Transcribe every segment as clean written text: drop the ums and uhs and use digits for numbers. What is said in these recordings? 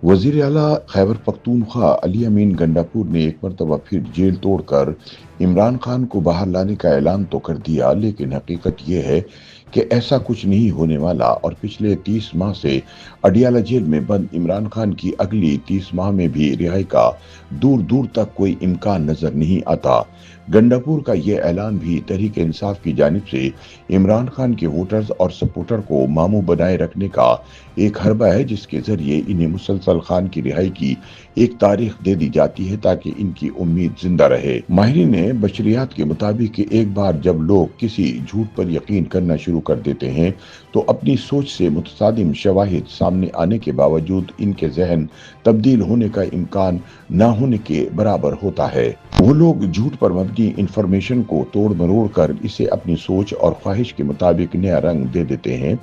वजीर आला खैबर पख्तूनख्वा अली अमीन गंडापुर ने एक मरतबा फिर जेल तोड़कर इमरान खान को बाहर लाने का ऐलान तो कर दिया, लेकिन हकीकत यह है कि ऐसा कुछ नहीं होने वाला और पिछले 30 माह से अडियाला जेल में बंद इमरान खान की अगली 30 माह में भी रिहाई का दूर दूर तक कोई इम्कान नजर नहीं आता। गंडापुर का यह ऐलान भी तहरीक इंसाफ की जानिब से इमरान खान के वोटर्स और सपोर्टर को मामू बनाए रखने का एक हरबा है, जिसके जरिए इन्हें मुसलसल खान की रिहाई की एक तारीख दे दी जाती है ताकि इनकी उम्मीद जिंदा रहे। माहिरीन ने बशरियात के मुताबिक कि एक बार जब लोग किसी झूठ पर यकीन करना शुरू कर देते हैं तो अपनी सोच से मुतसादिम शवाहिद सामने आने के बावजूद इनके जहन तब्दील होने का इम्कान न होने के बराबर होता है। वो लोग झूठ पर मबनी इंफॉर्मेशन को तोड़ मरोड़ कर इसे अपनी सोच और ख्वाहिश के मुताबिक नया रंग दे देते हैं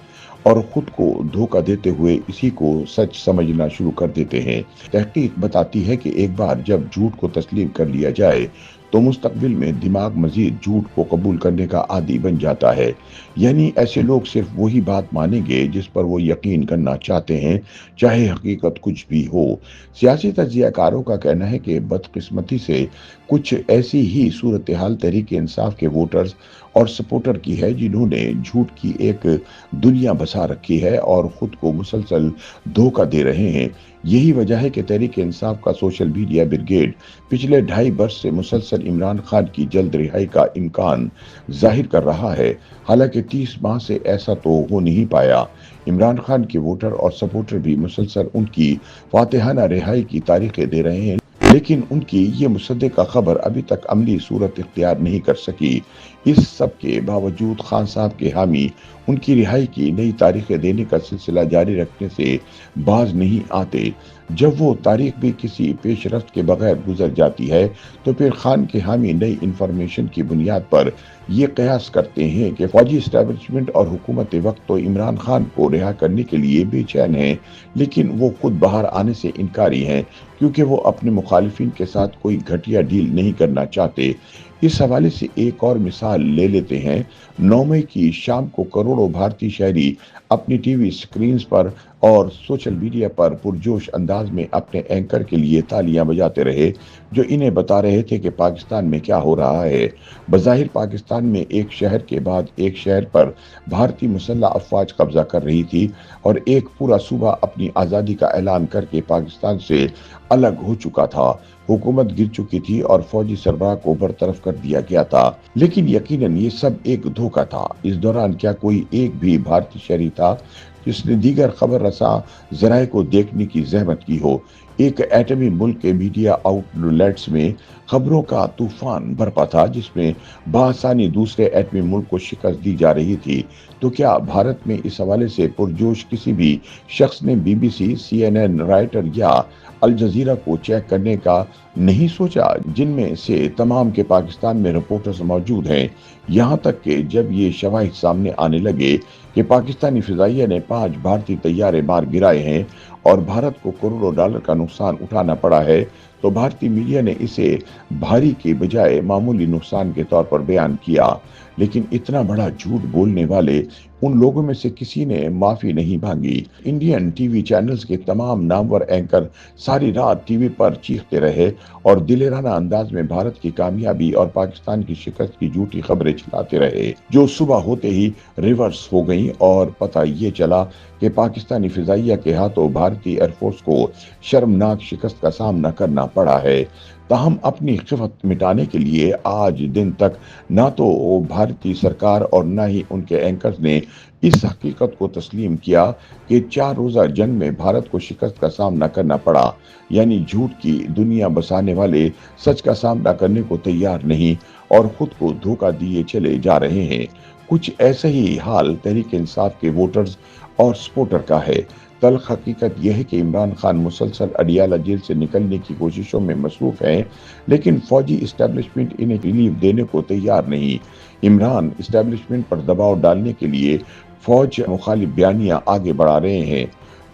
और खुद को धोखा देते हुए इसी को सच समझना शुरू कर देते हैं। तहकीक बताती है कि एक बार जब झूठ को तस्लीम कर लिया जाए तो मुस्तकबिल में दिमाग मजीद झूठ को कबूल करने का आदी बन जाता है। यानी ऐसे लोग सिर्फ वही बात मानेंगे जिस पर वो यकीन करना चाहते हैं, चाहे हकीकत कुछ भी हो। सियासी तज्जियाकारों का कहना है कि बदकिस्मती से कुछ ऐसी ही सूरत हाल तहरीक इंसाफ के वोटर्स और सपोर्टर की है जिन्होंने झूठ की एक दुनिया बसा रखी है और खुद को मुसलसल धोखा दे रहे हैं। यही वजह है कि तहरीक इंसाफ का सोशल मीडिया ब्रिगेड पिछले 2.5 वर्ष से मुसलसल इमरान खान की जल्द रिहाई का इम्कान जाहिर कर रहा है। हालांकि 30 माह से ऐसा तो हो नहीं पाया। इमरान खान के वोटर और सपोर्टर भी मुसलसल उनकी फातिहाना रिहाई की तारीखें दे रहे हैं, लेकिन उनकी ये मुसद्दिका खबर अभी तक अमली सूरत इख्तियार नहीं कर सकी। इस सब के बावजूद खान साहब के हामी उनकी रिहाई की नई तारीखें देने का सिलसिला जारी रखने से बाज नहीं आते। जब वो तारीख भी किसी पेशरफ्त के बगैर गुजर जाती है तो फिर खान के हामी नई इंफॉर्मेशन की बुनियाद पर ये कयास करते हैं कि फौजी एस्टेब्लिशमेंट और हुकूमत वक्त तो इमरान खान को रिहा करने के लिए बेचैन है, लेकिन वो खुद बाहर आने से इनकारी हैं क्योंकि वो अपने मुखालिफिन के साथ कोई घटिया डील नहीं करना चाहते। इस हवाले से एक और मिसाल ले लेते हैं। 9 मई की शाम को करोड़ों भारतीय शहरी अपनी टीवी स्क्रीन पर और सोशल मीडिया पर पुरजोश अंदाज में अपने एंकर के लिए तालियां बजाते रहे, जो इन्हें बता रहे थे कि पाकिस्तान में क्या हो रहा है। बज़ाहिर पाकिस्तान में एक शहर के बाद एक शहर पर भारतीय मुसल्लह अफवाज कब्जा कर रही थी और एक पूरा सूबा अपनी आज़ादी का ऐलान करके पाकिस्तान से अलग हो चुका था। हुकूमत गिर चुकी थी और फौजी सरबराह को बरतरफ कर दिया गया था, लेकिन यकीनन ये सब एक धोखा था। इस दौरान क्या कोई एक भी भारतीय शहरी था जिसने दीगर खबर रसा जराये को देखने की जहमत की हो? एक एटमी मुल्क के मीडिया आउटलेट्स में खबरों का तूफान बरपा था जिसमें बआसानी दूसरे एटमी मुल्क को शिकस्त दी जा रही थी। तो क्या भारत में इस हवाले से पुरजोश किसी भी शख्स ने बीबीसी, CNN, राइटर या अल जजीरा को चेक करने का नहीं सोचा, जिनमें से तमाम के पाकिस्तान में रिपोर्टर्स मौजूद हैं? यहाँ तक कि जब ये शवाहिद सामने आने लगे कि पाकिस्तानी फिजाइया ने 5 भारतीय तैयारे मार गिराए हैं और भारत को करोड़ों डॉलर का नुकसान उठाना पड़ा है, तो भारतीय मीडिया ने इसे भारी के बजाय मामूली नुकसान के तौर पर बयान किया। लेकिन इतना बड़ा झूठ बोलने वाले उन लोगों में से किसी ने माफी नहीं मांगी। इंडियन टीवी चैनल्स के तमाम नामवर एंकर सारी रात टीवी पर चीखते रहे और दिलेराना अंदाज में भारत की कामयाबी और पाकिस्तान की शिकस्त की झूठी खबरें चलाते रहे, जो सुबह होते ही रिवर्स हो गईं और पता ये चला कि पाकिस्तानी फिजाइया के हाथों भारतीय एयरफोर्स को शर्मनाक शिकस्त का सामना करना पड़ा है। ताहम अपनी खिफत मिटाने के लिए आज दिन तक ना तो भारतीय सरकार और ना ही उनके एंकर्स ने इस हकीकत को तस्लीम किया कि 4 रोजा जंग में भारत को शिकस्त का सामना करना पड़ा। यानी झूठ की दुनिया बसाने वाले सच का सामना करने को तैयार नहीं और खुद को धोखा दिए चले जा रहे हैं। कुछ ऐसा ही हाल तहरीक इंसाफ के वोटर्स और सपोर्टर का है। तल्ख हकीकत यह है कि इमरान खान मुसलसल अडियाला जेल से निकलने की कोशिशों में मसरूफ हैं, लेकिन फौजी इस्टेब्लिशमेंट इन्हें रिलीफ देने को तैयार नहीं। इमरान इस्टेब्लिशमेंट पर दबाव डालने के लिए फौज मुखालिफ बयानियां आगे बढ़ा रहे हैं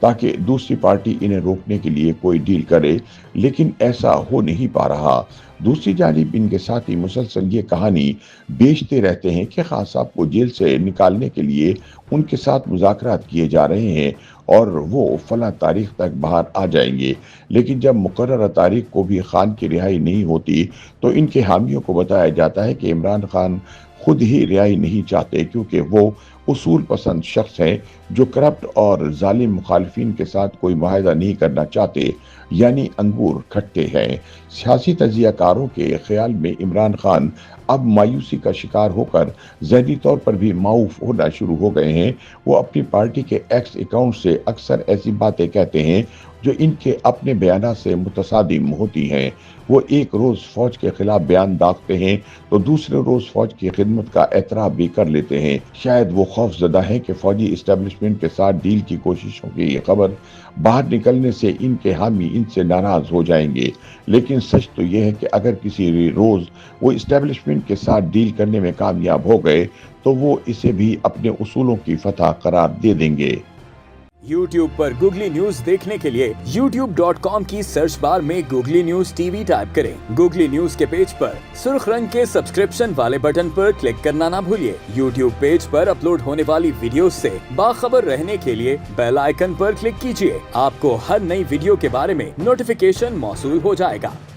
ताकि दूसरी पार्टी इन्हें रोकने के लिए कोई डील करे, लेकिन ऐसा हो नहीं पा रहा। दूसरी जानिब इनके साथी मुसलसल ये कहानी बेचते रहते हैं कि खान साहब को जेल से निकालने के लिए उनके साथ मुज़ाकरात किए जा रहे हैं और वो फला तारीख तक बाहर आ जाएंगे। लेकिन जब मुकर्रर तारीख को भी खान की रिहाई नहीं होती तो इनके हामियों को बताया जाता है कि इमरान खान खुद ही रिहाई नहीं चाहते, क्योंकि वो उसूल पसंद शख्स हैं जो करप्ट और जालिम मुखालिफिन के साथ कोई मुआहदा नहीं करना चाहते, यानी अंगूर खट्टे हैं। सियासी तजियाकारों के ख्याल में इमरान खान अब मायूसी का शिकार होकर ज़हनी तौर पर भी माऊफ होना शुरू हो गए हैं। वो अपनी पार्टी के एक्स अकाउंट से अक्सर ऐसी बातें कहते हैं जो इनके अपने बयान से मुतसादिम होती हैं। वो एक रोज़ फौज के खिलाफ बयान दागते हैं तो दूसरे रोज़ फौज की खिदमत का एतराफ़ भी कर लेते हैं। शायद वो खौफजदा है कि फौजी इस्टेब्लिशमेंट के साथ डील की कोशिशों की ये खबर बाहर निकलने से इनके हामी इनसे नाराज़ हो जाएंगे। लेकिन सच तो यह है कि अगर किसी रोज़ वो इस्टेब्लिशमेंट के साथ डील करने में कामयाब हो गए तो वो इसे भी अपने उसूलों की फतह करार दे देंगे। YouTube पर गूगली न्यूज देखने के लिए youtube.com की सर्च बार में गूगली न्यूज टीवी टाइप करें। गूगली न्यूज के पेज पर सुर्ख रंग के सब्सक्रिप्शन वाले बटन पर क्लिक करना ना भूलिए। YouTube पेज पर अपलोड होने वाली वीडियोस से बाखबर रहने के लिए बेल आइकन पर क्लिक कीजिए। आपको हर नई वीडियो के बारे में नोटिफिकेशन मौसूल हो जाएगा।